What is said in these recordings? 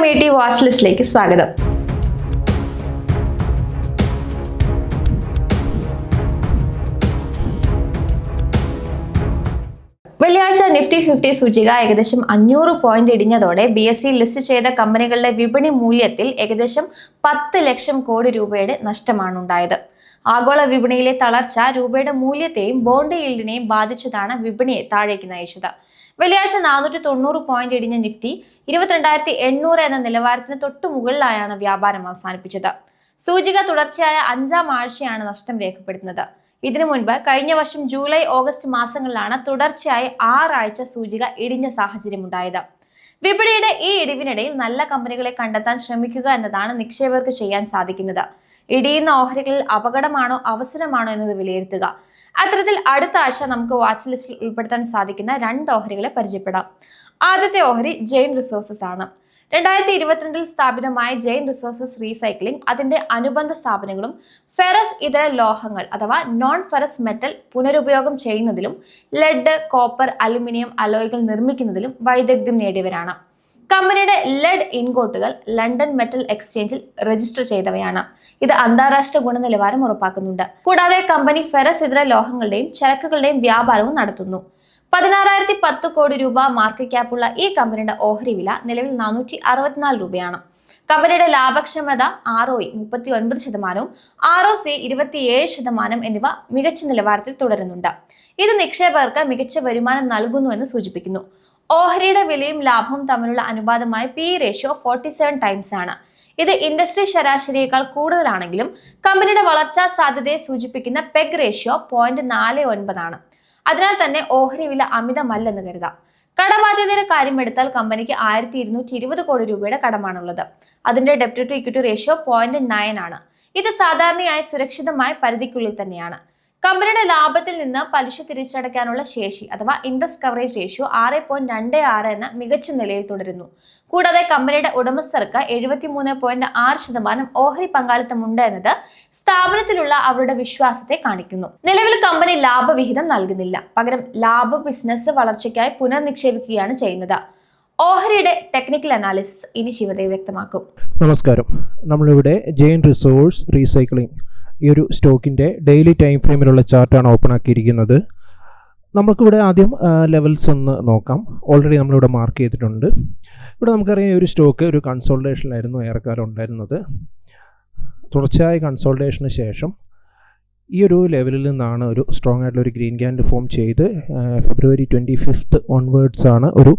ET watch ലിസ്റ്റിലേക്ക് സ്വാഗതം. വെള്ളിയാഴ്ച നിഫ്റ്റി 50 സൂചിക ഏകദേശം 500 പോയിന്റ് ഇടിഞ്ഞതോടെ BSE ലിസ്റ്റ് ചെയ്ത കമ്പനികളുടെ വിപണി മൂല്യത്തിൽ ഏകദേശം 10 ലക്ഷം കോടി രൂപയുടെ നഷ്ടമാണ് ഉണ്ടായത്. ആഗോള വിപണിയിലെ തളർച്ച രൂപയുടെ മൂല്യത്തെയും ബോണ്ട് ഈൽഡിനെയും ബാധിച്ചതാണ് വിപണിയെ താഴേക്ക് നയിച്ചത്. വെള്ളിയാഴ്ച 490 പോയിന്റ് ഇടിഞ്ഞ നിഫ്റ്റി 22,800 എന്ന നിലവാരത്തിന് തൊട്ടു മുകളിലായാണ് വ്യാപാരം അവസാനിപ്പിച്ചത്. സൂചിക തുടർച്ചയായ 5ാം ആഴ്ചയാണ് നഷ്ടം രേഖപ്പെടുത്തുന്നത്. ഇതിനു മുൻപ് കഴിഞ്ഞ വർഷം ജൂലൈ ഓഗസ്റ്റ് മാസങ്ങളിലാണ് തുടർച്ചയായി 6 ആഴ്ച സൂചിക ഇടിഞ്ഞ സാഹചര്യമുണ്ടായത്. വിപണിയുടെ ഈ ഇടിവിനിടയിൽ നല്ല കമ്പനികളെ കണ്ടെത്താൻ ശ്രമിക്കുക എന്നതാണ് നിക്ഷേപകർക്ക് ചെയ്യാൻ സാധിക്കുന്നത്. ഇടിയുന്ന ഓഹരികളിൽ അപകടമാണോ അവസരമാണോ എന്നത് വിലയിരുത്തുക. അത്തരത്തിൽ അടുത്ത ആഴ്ച നമുക്ക് വാച്ച് ലിസ്റ്റിൽ ഉൾപ്പെടുത്താൻ സാധിക്കുന്ന 2 ഓഹരികളെ പരിചയപ്പെടാം. ആദ്യത്തെ ഓഹരി ജെയിൻ റിസോഴ്സസ് ആണ്. 2022 സ്ഥാപിതമായ ജെയിൻ റിസോഴ്സസ് റീസൈക്ലിംഗ് അതിന്റെ അനുബന്ധ സ്ഥാപനങ്ങളും ഫെറസ് ഇതര ലോഹങ്ങൾ അഥവാ നോൺ ഫെറസ് മെറ്റൽ പുനരുപയോഗം ചെയ്യുന്നതിലും ലെഡ്, കോപ്പർ, അലുമിനിയം അലോയ്കൾ നിർമ്മിക്കുന്നതിലും വൈദഗ്ധ്യം നേടിയവരാണ്. കമ്പനിയുടെ ലെഡ് ഇൻഗോട്ടുകൾ ലണ്ടൻ മെറ്റൽ എക്സ്ചേഞ്ചിൽ രജിസ്റ്റർ ചെയ്തവയാണ്. ഇത് അന്താരാഷ്ട്ര ഗുണനിലവാരം ഉറപ്പാക്കുന്നുണ്ട്. കൂടാതെ കമ്പനി ഫെറസ് ഇതര ലോഹങ്ങളുടെയും ചരക്കുകളുടെയും വ്യാപാരവും നടത്തുന്നു. 16,010 കോടി രൂപ മാർക്കറ്റ് ക്യാപ്പുള്ള ഈ കമ്പനിയുടെ ഓഹരി വില നിലവിൽ 464 രൂപയാണ്. കമ്പനിയുടെ ലാഭക്ഷമത ROE 39%, ROC 27% എന്നിവ മികച്ച നിലവാരത്തിൽ തുടരുന്നുണ്ട്. ഇത് നിക്ഷേപകർക്ക് മികച്ച വരുമാനം നൽകുന്നു എന്ന് സൂചിപ്പിക്കുന്നു. ഓഹരിയുടെ വിലയും ലാഭവും തമ്മിലുള്ള അനുപാതമായ PE റേഷ്യോ 47 ടൈംസ് ആണ്. ഇത് ഇൻഡസ്ട്രി ശരാശരിയേക്കാൾ കൂടുതലാണെങ്കിലും കമ്പനിയുടെ വളർച്ചാ സാധ്യതയെ സൂചിപ്പിക്കുന്ന പെഗ് റേഷ്യോ 0.49 ആണ്. അതിനാൽ തന്നെ ഓഹരി വില അമിതമല്ലെന്ന് കരുതാം. കടബാധ്യതയുടെ കാര്യമെടുത്താൽ കമ്പനിക്ക് 1,220 കോടി രൂപയുടെ കടമാണുള്ളത്. അതിന്റെ ഡെപ്റ്റ് ടു ഇക്വിറ്റി റേഷ്യോ 0.9 ആണ്. ഇത് സാധാരണയായി സുരക്ഷിതമായ പരിധിക്കുള്ളിൽ തന്നെയാണ്. കമ്പനിയുടെ ലാഭത്തിൽ നിന്ന് പലിശ തിരിച്ചടയ്ക്കാനുള്ള ശേഷി അഥവാ ഇൻട്രസ്റ്റ് കവറേജ് റേഷ്യോ 6.26 എന്ന മികച്ച നിലയിൽ തുടരുന്നു. കൂടാതെ കമ്പനിയുടെ ഉടമസ്ഥർക്ക് 73.6% ഓഹരി പങ്കാളിത്തമുണ്ട് എന്നത് സ്ഥാപനത്തിലുള്ള അവരുടെ വിശ്വാസത്തെ കാണിക്കുന്നു. നിലവിൽ കമ്പനി ലാഭവിഹിതം നൽകുന്നില്ല, പകരം ലാഭ ബിസിനസ് വളർച്ചയ്ക്കായി പുനർനിക്ഷേപിക്കുകയാണ് ചെയ്യുന്നത്. ഓഹരിയുടെ ടെക്നിക്കൽ അനാലിസിസ് ഇനി ശിവദേവ് വ്യക്തമാക്കും. നമസ്കാരം. നമ്മളിവിടെ ജെയിൻ റിസോഴ്സ് റീസൈക്ലിംഗ് ഈ ഒരു സ്റ്റോക്കിൻ്റെ ഡെയിലി ടൈം ഫ്രെയിമിലുള്ള ചാർട്ടാണ് ഓപ്പൺ ആക്കിയിരിക്കുന്നത്. നമുക്കിവിടെ ആദ്യം ലെവൽസ് ഒന്ന് നോക്കാം. ഓൾറെഡി നമ്മളിവിടെ മാർക്ക് ചെയ്തിട്ടുണ്ട്. ഇവിടെ നമുക്കറിയാം ഈ ഒരു സ്റ്റോക്ക് ഒരു കൺസോൾട്ടേഷനിലായിരുന്നു ഏറെക്കാലം ഉണ്ടായിരുന്നത്. തുടർച്ചയായ കൺസോൾട്ടേഷന് ശേഷം ഈ ഒരു ലെവലിൽ നിന്നാണ് ഒരു സ്ട്രോങ് ആയിട്ടുള്ള ഒരു ഗ്രീൻ ക്യാൻഡിൽ ഫോം ചെയ്ത് ഫെബ്രുവരി 25 ഓൺവേർഡ്സ് ആണ് ഒരു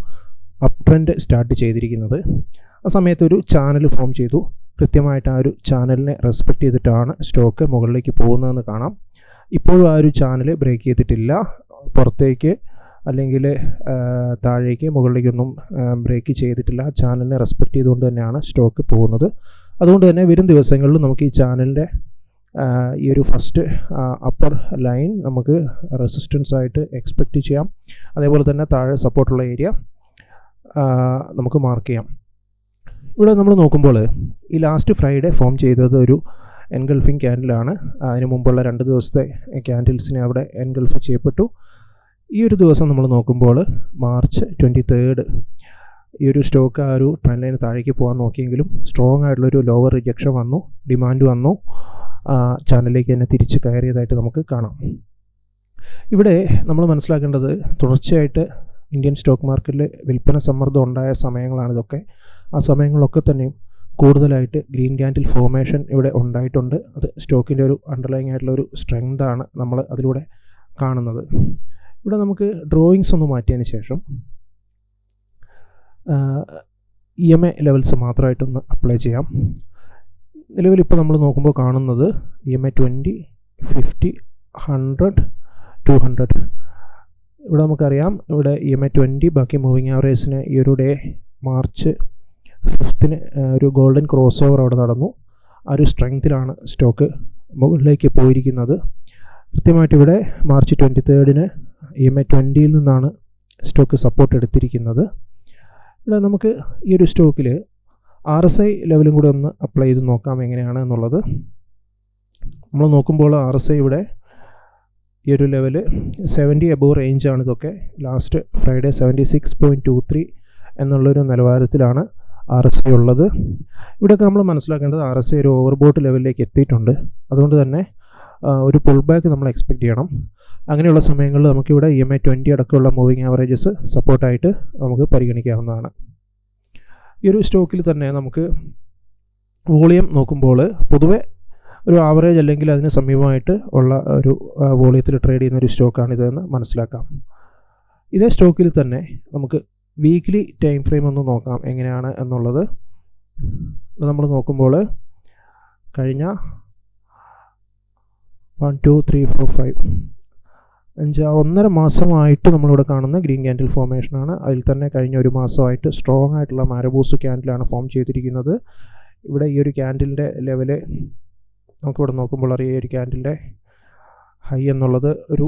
അപ് ട്രെൻഡ് സ്റ്റാർട്ട് ചെയ്തിരിക്കുന്നത്. ആ സമയത്ത് ഒരു ചാനൽ ഫോം ചെയ്തു. കൃത്യമായിട്ട് ആ ഒരു ചാനലിനെ റെസ്പെക്റ്റ് ചെയ്തിട്ടാണ് സ്റ്റോക്ക് മുകളിലേക്ക് പോകുന്നതെന്ന് കാണാം. ഇപ്പോഴും ആ ഒരു ചാനൽ ബ്രേക്ക് ചെയ്തിട്ടില്ല. പുറത്തേക്ക് അല്ലെങ്കിൽ താഴേക്ക് മുകളിലേക്കൊന്നും ബ്രേക്ക് ചെയ്തിട്ടില്ല. ആ ചാനലിനെ റെസ്പെക്റ്റ് ചെയ്തുകൊണ്ട് തന്നെയാണ് സ്റ്റോക്ക് പോകുന്നത്. അതുകൊണ്ട് തന്നെ വരും ദിവസങ്ങളിൽ നമുക്ക് ഈ ചാനലിൻ്റെ ഈ ഒരു ഫസ്റ്റ് അപ്പർ ലൈൻ നമുക്ക് റെസിസ്റ്റൻസ് ആയിട്ട് എക്സ്പെക്റ്റ് ചെയ്യാം. അതേപോലെ തന്നെ താഴെ സപ്പോർട്ടുള്ള ഏരിയ നമുക്ക് മാർക്ക് ചെയ്യാം. ഇവിടെ നമ്മൾ നോക്കുമ്പോൾ ഈ ലാസ്റ്റ് ഫ്രൈഡേ ഫോം ചെയ്തത് ഒരു എൻഗൾഫിംഗ് ക്യാൻഡിലാണ്. അതിന് മുമ്പുള്ള 2 ദിവസത്തെ ക്യാൻഡിൽസിനെ അവിടെ എൻഗൾഫ് ചെയ്യപ്പെട്ടു. ഈ ഒരു ദിവസം നമ്മൾ നോക്കുമ്പോൾ മാർച്ച് 23 ഈ ഒരു സ്റ്റോക്ക് ആ ഒരു ട്രെൻഡ് ലൈന് താഴേക്ക് പോകാൻ നോക്കിയെങ്കിലും സ്ട്രോങ് ആയിട്ടുള്ളൊരു ലോവർ റിജക്ഷൻ വന്നു, ഡിമാൻഡ് വന്നു, ചാനലിലേക്ക് തന്നെ തിരിച്ച് കയറിയതായിട്ട് നമുക്ക് കാണാം. ഇവിടെ നമ്മൾ മനസ്സിലാക്കേണ്ടത് തുടർച്ചയായിട്ട് ഇന്ത്യൻ സ്റ്റോക്ക് മാർക്കറ്റിൽ വിൽപ്പന സമ്മർദ്ദം ഉണ്ടായ സമയങ്ങളാണിതൊക്കെ. ആ സമയങ്ങളിലൊക്കെ തന്നെയും കൂടുതലായിട്ട് ഗ്രീൻ ക്യാൻഡിൽ ഫോർമേഷൻ ഇവിടെ ഉണ്ടായിട്ടുണ്ട്. അത് സ്റ്റോക്കിൻ്റെ ഒരു അണ്ടർലൈങ് ആയിട്ടുള്ള ഒരു സ്ട്രെങ്താണ് നമ്മൾ അതിലൂടെ കാണുന്നത്. ഇവിടെ നമുക്ക് ഡ്രോയിങ്സ് ഒന്ന് മാറ്റിയതിന് ശേഷം EMA ലെവൽസ് മാത്രമായിട്ടൊന്ന് അപ്ലൈ ചെയ്യാം. നിലവിൽ ഇപ്പോൾ നമ്മൾ നോക്കുമ്പോൾ കാണുന്നത് EMA 20, 50, 100, 200. ഇവിടെ നമുക്കറിയാം ഇവിടെ EMA 20 ബാക്കി മൂവിങ് ആവറേജിന് ഈ ഒരു ഡേ മാർച്ച് 5 ഒരു ഗോൾഡൻ ക്രോസ് ഓവർ അവിടെ നടന്നു. ആ ഒരു സ്ട്രെങ്ത്തിലാണ് സ്റ്റോക്ക് മുകളിലേക്ക് പോയിരിക്കുന്നത്. കൃത്യമായിട്ട് ഇവിടെ മാർച്ച് 23 EMA 20യിൽ നിന്നാണ് സ്റ്റോക്ക് സപ്പോർട്ട് എടുത്തിരിക്കുന്നത്. ഇവിടെ നമുക്ക് ഈ ഒരു സ്റ്റോക്കിൽ RSI ലെവലും കൂടെ ഒന്ന് അപ്ലൈ ചെയ്ത് നോക്കാം എങ്ങനെയാണ് എന്നുള്ളത്. നമ്മൾ നോക്കുമ്പോൾ RSI ഇവിടെ ഈ ഒരു ലെവല് 70 എബോവ് റേഞ്ചാണ്. ഇതൊക്കെ ലാസ്റ്റ് ഫ്രൈഡേ 76.23 എന്നുള്ളൊരു നിലവാരത്തിലാണ് RSI ഉള്ളത്. ഇവിടെയൊക്കെ നമ്മൾ മനസ്സിലാക്കേണ്ടത് RSI ഒരു ഓവർബോട്ട് ലെവലിലേക്ക് എത്തിയിട്ടുണ്ട്. അതുകൊണ്ട് തന്നെ ഒരു പുൾ ബാക്ക് നമ്മൾ എക്സ്പെക്റ്റ് ചെയ്യണം. അങ്ങനെയുള്ള സമയങ്ങളിൽ നമുക്കിവിടെ EMA 20 അടക്കമുള്ള മൂവിങ് ആവറേജസ് സപ്പോർട്ടായിട്ട് നമുക്ക് പരിഗണിക്കാവുന്നതാണ്. ഈ ഒരു സ്റ്റോക്കിൽ തന്നെ നമുക്ക് വോളിയം നോക്കുമ്പോൾ പൊതുവെ ഒരു ആവറേജ് അല്ലെങ്കിൽ അതിന് സമീപമായിട്ട് ഉള്ള ഒരു വോളിയത്തിൽ ട്രേഡ് ചെയ്യുന്ന ഒരു സ്റ്റോക്കാണിതെന്ന് മനസ്സിലാക്കാം. ഇതേ സ്റ്റോക്കിൽ തന്നെ നമുക്ക് വീക്ക്ലി ടൈം ഫ്രെയിം ഒന്ന് നോക്കാം എങ്ങനെയാണ് എന്നുള്ളത്. നമ്മൾ നോക്കുമ്പോൾ കഴിഞ്ഞ 1 2 3 4 5 1.5 മാസമായിട്ട് നമ്മളിവിടെ കാണുന്ന ഗ്രീൻ ക്യാൻഡിൽ ഫോർമേഷനാണ്. അതിൽ തന്നെ കഴിഞ്ഞ ഒരു മാസമായിട്ട് സ്ട്രോങ് ആയിട്ടുള്ള മാരബൂസ് ക്യാൻഡിലാണ് ഫോം ചെയ്തിരിക്കുന്നത്. ഇവിടെ ഈ ഒരു ക്യാൻഡിലിൻ്റെ ലെവല് നമുക്കിവിടെ നോക്കുമ്പോൾ അറിയാം. ഈ ഒരു ക്യാൻഡിലിൻ്റെ ഹൈ എന്നുള്ളത് ഒരു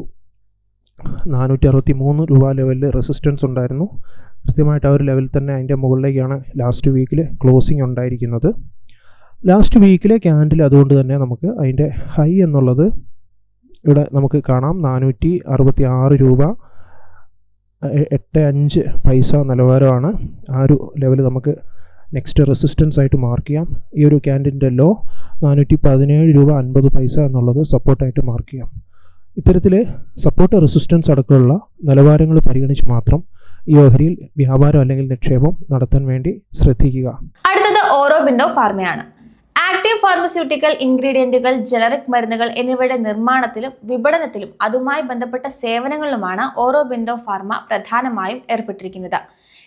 463 രൂപ ലെവലിൽ റെസിസ്റ്റൻസ് ഉണ്ടായിരുന്നു. കൃത്യമായിട്ട് ആ ഒരു ലെവലിൽ തന്നെ അതിൻ്റെ മുകളിലേക്കാണ് ലാസ്റ്റ് വീക്കിൽ ക്ലോസിംഗ് ഉണ്ടായിരിക്കുന്നത്. ലാസ്റ്റ് വീക്കിലെ ക്യാൻഡിൽ അതുകൊണ്ട് തന്നെ നമുക്ക് അതിൻ്റെ ഹൈ എന്നുള്ളത് ഇവിടെ നമുക്ക് കാണാം. 466 രൂപ 85 നിലവാരമാണ്. ആ ഒരു ലെവൽ നമുക്ക് നെക്സ്റ്റ് റെസിസ്റ്റൻസ് ആയിട്ട് മാർക്ക് ചെയ്യാം. ഈ ഒരു ക്യാൻഡിലിൻ്റെ ലോ 417 രൂപ 50 എന്നുള്ളത് സപ്പോർട്ടായിട്ട് മാർക്ക് ചെയ്യാം. ഇത്തരത്തിൽ സപ്പോർട്ട് റെസിസ്റ്റൻസ് അടക്കമുള്ള നിലവാരങ്ങൾ പരിഗണിച്ച് മാത്രം ഈ ഓഹരിയിൽ വ്യാപാരം അല്ലെങ്കിൽ നിക്ഷേപം നടത്താൻ വേണ്ടി ശ്രദ്ധിക്കുക. അടുത്തത് ഓറോബിന്ദോ ഫാർമയാണ്. ആക്റ്റീവ് ഫാർമസ്യൂട്ടിക്കൽ ഇൻഗ്രീഡിയന്റുകൾ, ജനറിക് മരുന്നുകൾ എന്നിവയുടെ നിർമ്മാണത്തിലും വിപണനത്തിലും അതുമായി ബന്ധപ്പെട്ട സേവനങ്ങളിലുമാണ് ഓറോബിന്ദോ ഫാർമ പ്രധാനമായും ഏർപ്പെട്ടിരിക്കുന്നത്.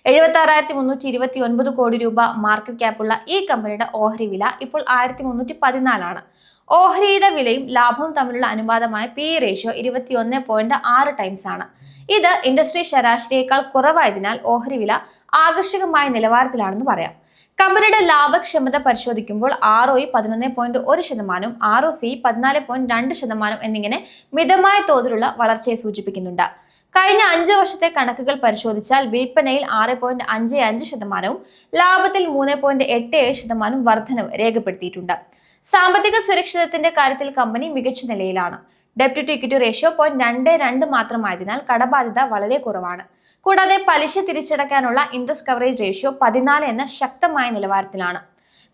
76,329 കോടി രൂപ മാർക്കറ്റ് ക്യാപ്പുള്ള ഈ കമ്പനിയുടെ ഓഹരി വില ഇപ്പോൾ 1314 ആണ്. ഓഹരിയുടെ വിലയും ലാഭവും തമ്മിലുള്ള അനുപാതമായ PE റേഷ്യോ 21.6 ടൈംസ് ആണ്. ഇത് ഇൻഡസ്ട്രി ശരാശരിയേക്കാൾ കുറവായതിനാൽ ഓഹരി വില ആകർഷകമായ നിലവാരത്തിലാണെന്ന് പറയാം. കമ്പനിയുടെ ലാഭക്ഷമത പരിശോധിക്കുമ്പോൾ ROE 11.1%, ROCE 14.2% എന്നിങ്ങനെ മിതമായ തോതിലുള്ള വളർച്ചയെ സൂചിപ്പിക്കുന്നുണ്ട്. കഴിഞ്ഞ 5 വർഷത്തെ കണക്കുകൾ പരിശോധിച്ചാൽ വിൽപ്പനയിൽ 6.55%, ലാഭത്തിൽ 3.87% വർധനവ് രേഖപ്പെടുത്തിയിട്ടുണ്ട്. സാമ്പത്തിക സുരക്ഷിതത്തിന്റെ കാര്യത്തിൽ കമ്പനി മികച്ച നിലയിലാണ്. ഡെപ്റ്റ് ടു ഇക്വിറ്റി റേഷ്യോ 0.22 മാത്രമായതിനാൽ കടബാധ്യത വളരെ കുറവാണ്. കൂടാതെ പലിശ തിരിച്ചടയ്ക്കാനുള്ള ഇൻട്രസ്റ്റ് കവറേജ് റേഷ്യോ 14 എന്ന ശക്തമായ നിലവാരത്തിലാണ്.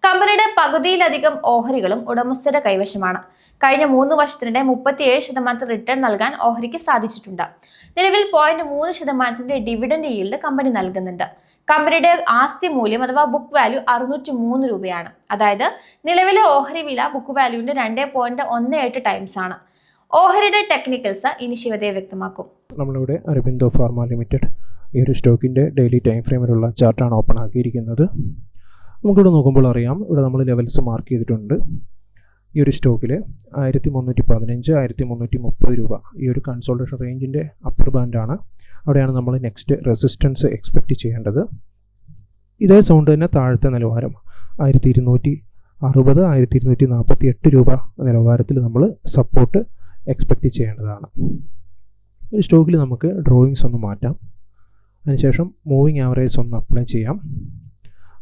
കമ്പനിയുടെ പകുതിയിലധികം ഓഹരികളും ഉടമസ്ഥരുടെ കൈവശമാണ്. കഴിഞ്ഞ 3 വർഷത്തിനിടെ 37% റിട്ടേൺ നൽകാൻ ഓഹരിക്ക് സാധിച്ചിട്ടുണ്ട്. നിലവിൽ 0.3% ഡിവിഡൻഡ് ഈൽഡ് കമ്പനി നൽകുന്നുണ്ട്. കമ്പനിയുടെ ആസ്തി മൂല്യം അഥവാ ബുക്ക് വാല്യൂ 603 രൂപയാണ്. അതായത് നിലവിലെ ഓഹരി വില ബുക്ക് വാല്യൂവിന്റെ 2.18 ടൈംസ് ആണ്. ഓഹരിയുടെ ടെക്നിക്കൽസ് ഇനി ശിവദേവ് വ്യക്തമാക്കും. നമ്മളിവിടെ അരബിന്ദോ ഫാർമ ലിമിറ്റഡ് ഈ ഒരു സ്റ്റോക്കിൻ്റെ ഡെയിലി ടൈം ഫ്രെയിമിലുള്ള ചാർട്ടാണ് ഓപ്പൺ ആക്കിയിരിക്കുന്നത്. നമുക്കിവിടെ നോക്കുമ്പോൾ അറിയാം, ഇവിടെ നമ്മൾ ലെവൽസ് മാർക്ക് ചെയ്തിട്ടുണ്ട്. ഈ ഒരു സ്റ്റോക്കിൽ 1315, 1330 രൂപ ഈ ഒരു കൺസോൾട്ടേഷൻ റേഞ്ചിൻ്റെ അപ്പർ ബാൻഡാണ്. അവിടെയാണ് നമ്മൾ നെക്സ്റ്റ് റെസിസ്റ്റൻസ് എക്സ്പെക്റ്റ് ചെയ്യേണ്ടത്. ഇതേ സൗണ്ട് തന്നെ താഴത്തെ നിലവാരം 1260, 1248 രൂപ നിലവാരത്തിൽ നമ്മൾ സപ്പോർട്ട് എക്സ്പെക്റ്റ് ചെയ്യേണ്ടതാണ്. ഒരു സ്റ്റോക്കിൽ നമുക്ക് ഡ്രോയിങ്സ് ഒന്ന് മാറ്റാം. അതിനുശേഷം മൂവിങ് ആവറേജ് ഒന്ന് അപ്ലൈ ചെയ്യാം.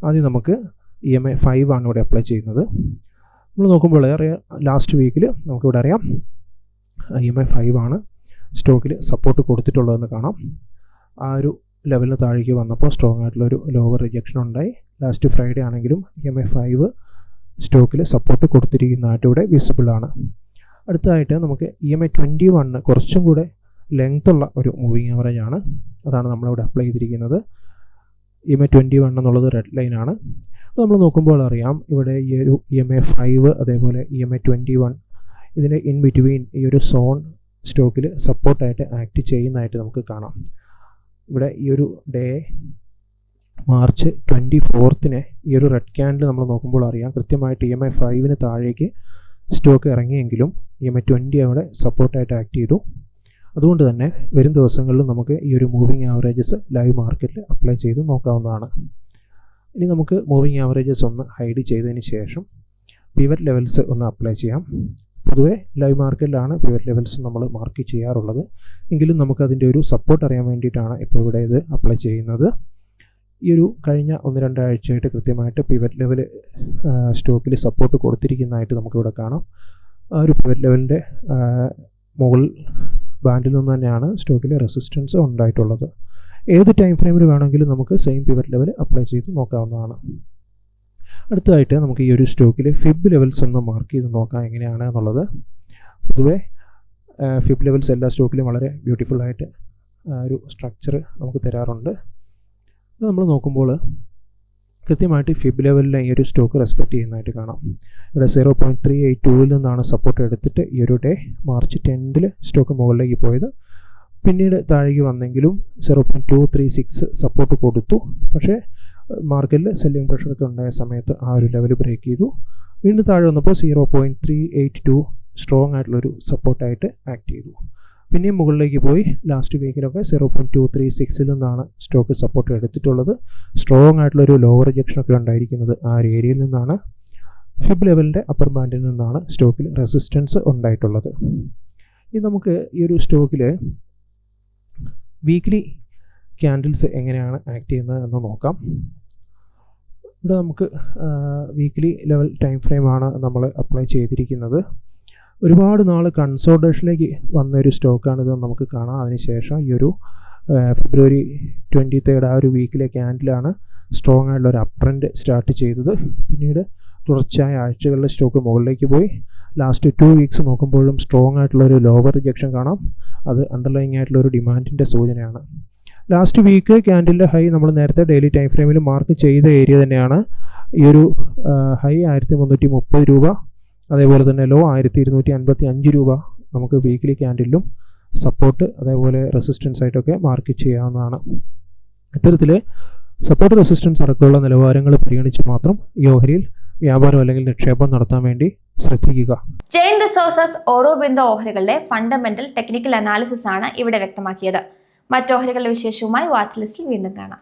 ആദ്യം നമുക്ക് EMA 5 ആണ് ഇവിടെ അപ്ലൈ ചെയ്യുന്നത്. നമ്മൾ നോക്കുമ്പോൾ ലാസ്റ്റ് വീക്കിൽ നമുക്കിവിടെ അറിയാം EMA 5 ആണ് സ്റ്റോക്കിൽ സപ്പോർട്ട് കൊടുത്തിട്ടുള്ളതെന്ന് കാണാം. ആ ഒരു ലെവലിന് താഴേക്ക് വന്നപ്പോൾ സ്ട്രോങ് ആയിട്ടുള്ളൊരു ലോവർ റിജക്ഷൻ ഉണ്ടായി. ലാസ്റ്റ് ഫ്രൈഡേ ആണെങ്കിലും EMA 5 സ്റ്റോക്കിൽ സപ്പോർട്ട് കൊടുത്തിരിക്കുന്നതായിട്ട് ഇവിടെ വിസിബിൾ ആണ്. അടുത്തതായിട്ട് നമുക്ക് EMA 21 കുറച്ചും കൂടെ ലെങ്ത് ഉള്ള ഒരു മൂവിങ് ആവറേജ് ആണ്. അതാണ് നമ്മളിവിടെ അപ്ലൈ ചെയ്തിരിക്കുന്നത്. EMA 21 എന്നുള്ളത് റെഡ് ലൈനാണ്. അപ്പോൾ നമ്മൾ നോക്കുമ്പോൾ അറിയാം ഇവിടെ ഈ ഒരു EMA 5 അതേപോലെ EMA 21 ഇതിൻ്റെ ഇൻ ബിറ്റ്വീൻ ഈ ഒരു സോൺ സ്റ്റോക്കിൽ സപ്പോർട്ടായിട്ട് ആക്ട് ചെയ്യുന്നതായിട്ട് നമുക്ക് കാണാം. ഇവിടെ ഈ ഒരു ഡേ മാർച്ച് 24 ഈ ഒരു റെഡ് ക്യാൻഡിൽ നമ്മൾ നോക്കുമ്പോൾ അറിയാം കൃത്യമായിട്ട് EMA 5 താഴേക്ക് സ്റ്റോക്ക് ഇറങ്ങിയെങ്കിലും EMA 20 അവിടെ സപ്പോർട്ടായിട്ട് ആക്ട് ചെയ്തു. അതുകൊണ്ട് തന്നെ വരും ദിവസങ്ങളിൽ നമുക്ക് ഈ ഒരു മൂവിങ് ആവറേജസ് ലൈവ് മാർക്കറ്റിൽ അപ്ലൈ ചെയ്ത് നോക്കാവുന്നതാണ്. ഇനി നമുക്ക് മൂവിങ് ആവറേജസ് ഒന്ന് ഹൈഡ് ചെയ്തതിന് ശേഷം പിവറ്റ് ലെവൽസ് ഒന്ന് അപ്ലൈ ചെയ്യാം. പൊതുവെ ലൈവ് മാർക്കറ്റിലാണ് പിവറ്റ് ലെവൽസ് നമ്മൾ മാർക്ക് ചെയ്യാറുള്ളത്. എങ്കിലും നമുക്കതിൻ്റെ ഒരു സപ്പോർട്ട് അറിയാൻ വേണ്ടിയിട്ടാണ് ഇപ്പോൾ ഇവിടെ ഇത് അപ്ലൈ ചെയ്യുന്നത്. ഈ ഒരു കഴിഞ്ഞ 1-2 ആഴ്ചയായിട്ട് കൃത്യമായിട്ട് പിവറ്റ് ലെവൽ സ്റ്റോക്കിൽ സപ്പോർട്ട് കൊടുത്തിരിക്കുന്നതായിട്ട് നമുക്കിവിടെ കാണാം. ആ ഒരു പിവറ്റ് ലെവലിൻ്റെ മുകളിൽ ബാൻഡിൽ നിന്ന് തന്നെയാണ് സ്റ്റോക്കിൽ റെസിസ്റ്റൻസ് ഉണ്ടായിട്ടുള്ളത്. ഏത് ടൈം ഫ്രെയിമിൽ വേണമെങ്കിലും നമുക്ക് സെയിം പിവറ്റ് ലെവൽ അപ്ലൈ ചെയ്ത് നോക്കാവുന്നതാണ്. അടുത്തതായിട്ട് നമുക്ക് ഈ ഒരു സ്റ്റോക്കിൽ ഫിബ് ലെവൽസ് ഒന്ന് മാർക്ക് ചെയ്ത് നോക്കാം എങ്ങനെയാണ് എന്നുള്ളത്. പൊതുവേ ഫിബ് ലെവൽസ് എല്ലാ സ്റ്റോക്കിലും വളരെ ബ്യൂട്ടിഫുള്ളായിട്ട് ഒരു സ്ട്രക്ചർ നമുക്ക് തരാറുണ്ട്. നമ്മൾ നോക്കുമ്പോൾ കൃത്യമായിട്ട് ഫിബ് ലെവലിലെ ഈ ഒരു സ്റ്റോക്ക് റെസ്പെക്റ്റ് ചെയ്യുന്നതായിട്ട് കാണാം. ഇവിടെ 0.382 നിന്നാണ് സപ്പോർട്ട് എടുത്തിട്ട് ഈ ഒരു ഡേ മാർച്ച് 10 സ്റ്റോക്ക് മുകളിലേക്ക് പോയത്. പിന്നീട് താഴേക്ക് വന്നെങ്കിലും 0.236 സപ്പോർട്ട് കൊടുത്തു. പക്ഷേ മാർക്കറ്റിൽ സെല്ലിംഗ് പ്രഷറൊക്കെ ഉണ്ടായ സമയത്ത് ആ ഒരു ലെവൽ ബ്രേക്ക് ചെയ്തു. വീണ്ടും താഴെ വന്നപ്പോൾ 0.382 സ്ട്രോങ് ആയിട്ടുള്ളൊരു സപ്പോർട്ടായിട്ട് ആക്ട് ചെയ്തു. പിന്നെയും മുകളിലേക്ക് പോയി ലാസ്റ്റ് വീക്കിലൊക്കെ 0.236 നിന്നാണ് സ്റ്റോക്ക് സപ്പോർട്ട് എടുത്തിട്ടുള്ളത്. സ്ട്രോങ് ആയിട്ടുള്ളൊരു ലോവർ റിജക്ഷനൊക്കെ ഉണ്ടായിരിക്കുന്നത് ആ ഒരു ഏരിയയിൽ നിന്നാണ്. ഫിബ് ലെവലിൻ്റെ അപ്പർ ബാൻഡിൽ നിന്നാണ് സ്റ്റോക്കിൽ റെസിസ്റ്റൻസ് ഉണ്ടായിട്ടുള്ളത്. ഇനി നമുക്ക് ഈ ഒരു സ്റ്റോക്കിൽ വീക്ക്ലി ക്യാൻഡിൽസ് എങ്ങനെയാണ് ആക്ട് ചെയ്യുന്നത് എന്ന് നോക്കാം. ഇവിടെ നമുക്ക് വീക്ക്ലി ലെവൽ ടൈം ഫ്രെയിമാണ് നമ്മൾ അപ്ലൈ ചെയ്തിരിക്കുന്നത്. ഒരുപാട് നാൾ കൺസോൾട്ടേഷനിലേക്ക് വന്നൊരു സ്റ്റോക്കാണിത് നമുക്ക് കാണാം. അതിനുശേഷം ഈ ഒരു ഫെബ്രുവരി 23 ആ ഒരു വീക്കിലെ ക്യാൻഡിലാണ് സ്ട്രോങ് ആയിട്ടുള്ള ഒരു അപ് ട്രെൻഡ് സ്റ്റാർട്ട് ചെയ്തത്. പിന്നീട് തുടർച്ചയായ ആഴ്ചകളിൽ സ്റ്റോക്ക് മുകളിലേക്ക് പോയി. ലാസ്റ്റ് 2 വീക്സ് നോക്കുമ്പോഴും സ്ട്രോങ് ആയിട്ടുള്ളൊരു ലോവർ റിജക്ഷൻ കാണാം. അത് അണ്ടർലൈങ് ആയിട്ടുള്ളൊരു ഡിമാൻഡിൻ്റെ സൂചനയാണ്. ലാസ്റ്റ് വീക്ക് ക്യാൻഡിലിൻ്റെ ഹൈ നമ്മൾ നേരത്തെ ഡെയിലി ടൈം ഫ്രെയിമിൽ മാർക്ക് ചെയ്ത ഏരിയ തന്നെയാണ്. ഈ ഒരു ഹൈ 1330 രൂപ, അതേപോലെ തന്നെ ലോ 1255 രൂപ നമുക്ക് വീക്ക്ലി ക്യാൻഡിലും സപ്പോർട്ട് അതേപോലെ റെസിസ്റ്റൻസ് ആയിട്ടൊക്കെ മാർക്ക് ചെയ്യാവുന്നതാണ്. ഇത്തരത്തിൽ സപ്പോർട്ട് റെസിസ്റ്റൻസ് അടക്കമുള്ള നിലവാരങ്ങൾ പരിഗണിച്ച് മാത്രം ഈ ഓഹരിയിൽ വ്യാപാരം അല്ലെങ്കിൽ നിക്ഷേപം നടത്താൻ വേണ്ടി ശ്രദ്ധിക്കുക. ജെയിൻ റിസോഴ്സസ് ഓറോബിന്ദോ ഓഹരികളുടെ ഫണ്ടമെന്റൽ ടെക്നിക്കൽ അനാലിസിസ് ആണ് ഇവിടെ വ്യക്തമാക്കിയത്. മറ്റോഹരികളുടെ വിശേഷവുമായി വാച്ച് ലിസ്റ്റിൽ വീണ്ടും കാണാം.